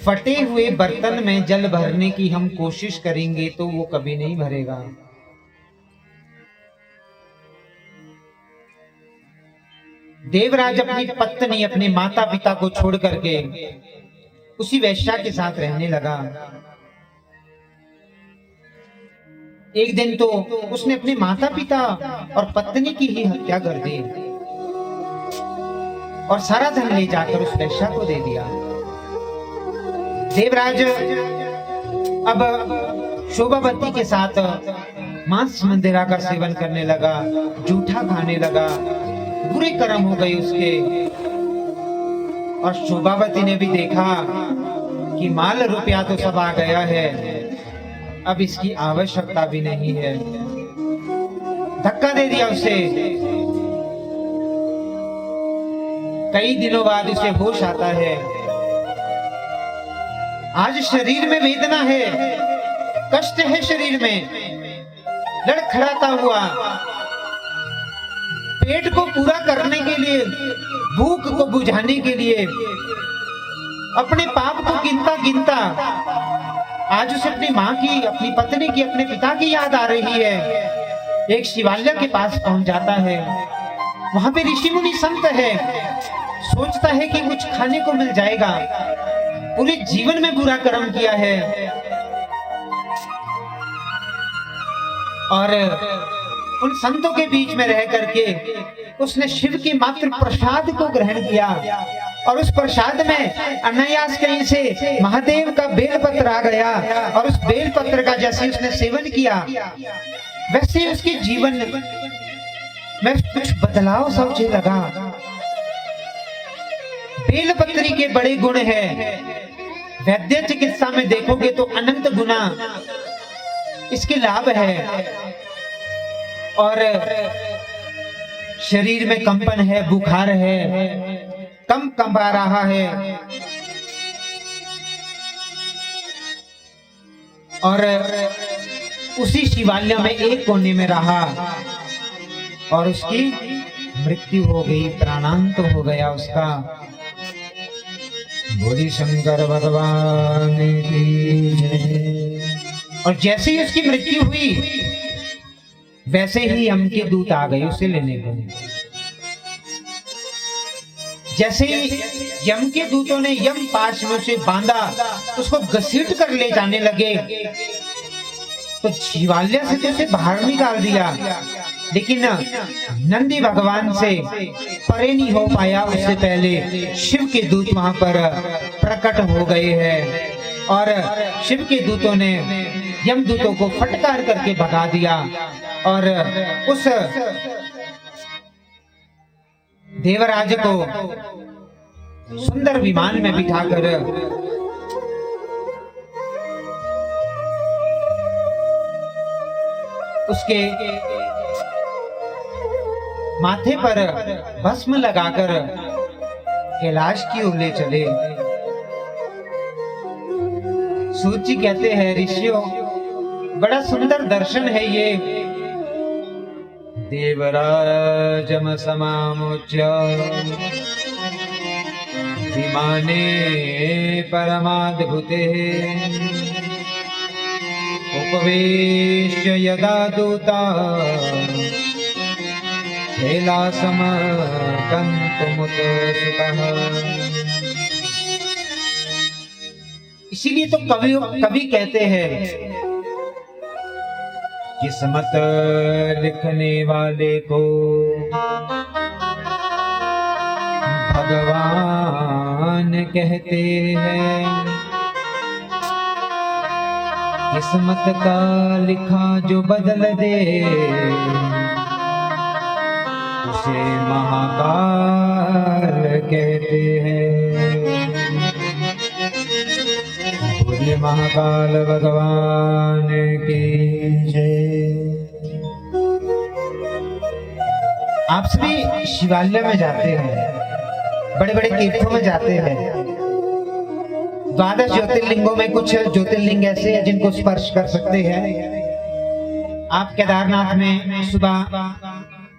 फटे हुए बर्तन में जल भरने की हम कोशिश करेंगे तो वो कभी नहीं भरेगा। देवराज अपनी पत्नी, अपने माता पिता को छोड़ करके उसी वेश्या के साथ रहने लगा। एक दिन तो उसने अपने माता पिता और पत्नी की ही हत्या कर दी और सारा धन ले जाकर उस वेश्या को दे दिया। देवराज अब शोभावती के साथ मांस मंदिरा का सेवन करने लगा, जूठा खाने लगा, बुरे कर्म हो गए उसके। और शोभावती ने भी देखा कि माल रुपया तो सब आ गया है, अब इसकी आवश्यकता भी नहीं है, धक्का दे दिया उसे। कई दिनों बाद उसे होश आता है। आज शरीर में वेदना है, कष्ट है शरीर में, लड़खड़ाता हुआ पेट को पूरा करने के लिए, भूख को बुझाने के लिए, अपने पाप को गिनता गिनता आज उसे अपनी माँ की, अपनी पत्नी की, अपने पिता की याद आ रही है। एक शिवालय के पास पहुंच जाता है। वहां पे ऋषि मुनि संत है। सोचता है कि कुछ खाने को मिल जाएगा, पूरे जीवन में बुरा कर्म किया है और उन संतों के बीच में रह करके उसने शिव के मात्र प्रसाद को ग्रहण किया और उस प्रसाद में अनायास कहीं से महादेव का बेलपत्र आ गया और उस बेलपत्र का जैसे उसने सेवन किया वैसे उसके जीवन में कुछ बदलाव समझे लगा। बेलपत्री के बड़े गुण हैं, वैद्य चिकित्सा में देखोगे तो अनंत गुना इसके लाभ है। और शरीर में कंपन है, बुखार है, कम कंपा रहा है और उसी शिवालय में एक कोने में रहा और उसकी मृत्यु हो गई, प्राणांत हो गया उसका। बोली शंकर भगवान की जय। और जैसे ही उसकी मृत्यु हुई वैसे ही यम के दूत आ गए उसे लेने को। जैसे ही यम के दूतों ने यम पाश में उसे बांधा, उसको घसीट कर ले जाने लगे तो शिवालय से तो उसे बाहर निकाल दिया, लेकिन नंदी भगवान से परे नहीं हो पाया। उससे पहले शिव के दूत वहां पर प्रकट हो गए हैं और शिव के दूतों ने यम दूतों को फटकार करके भगा दिया और उस देवराज को सुंदर विमान में बिठाकर उसके माथे पर भस्म लगाकर कैलाश की ओर ले चले। सूत जी कहते हैं, ऋषियों बड़ा सुंदर दर्शन है ये। देवराजम समामुच्य विमाने परमाद्भुते उपवेश्य यदा दूता कैलासम गन्तुमुत सुखः। इसीलिए तो कवि कहते हैं, किस्मत लिखने वाले को भगवान कहते हैं। किस्मत का लिखा जो बदल दे उसे महाकाल कहते हैं। बोले महाकाल भगवान की जय। आप सभी शिवालय में जाते हैं, बड़े बड़े तीर्थों में जाते हैं। द्वादश ज्योतिर्लिंगों में कुछ ज्योतिर्लिंग ऐसे हैं जिनको स्पर्श कर सकते हैं। आप केदारनाथ में सुबह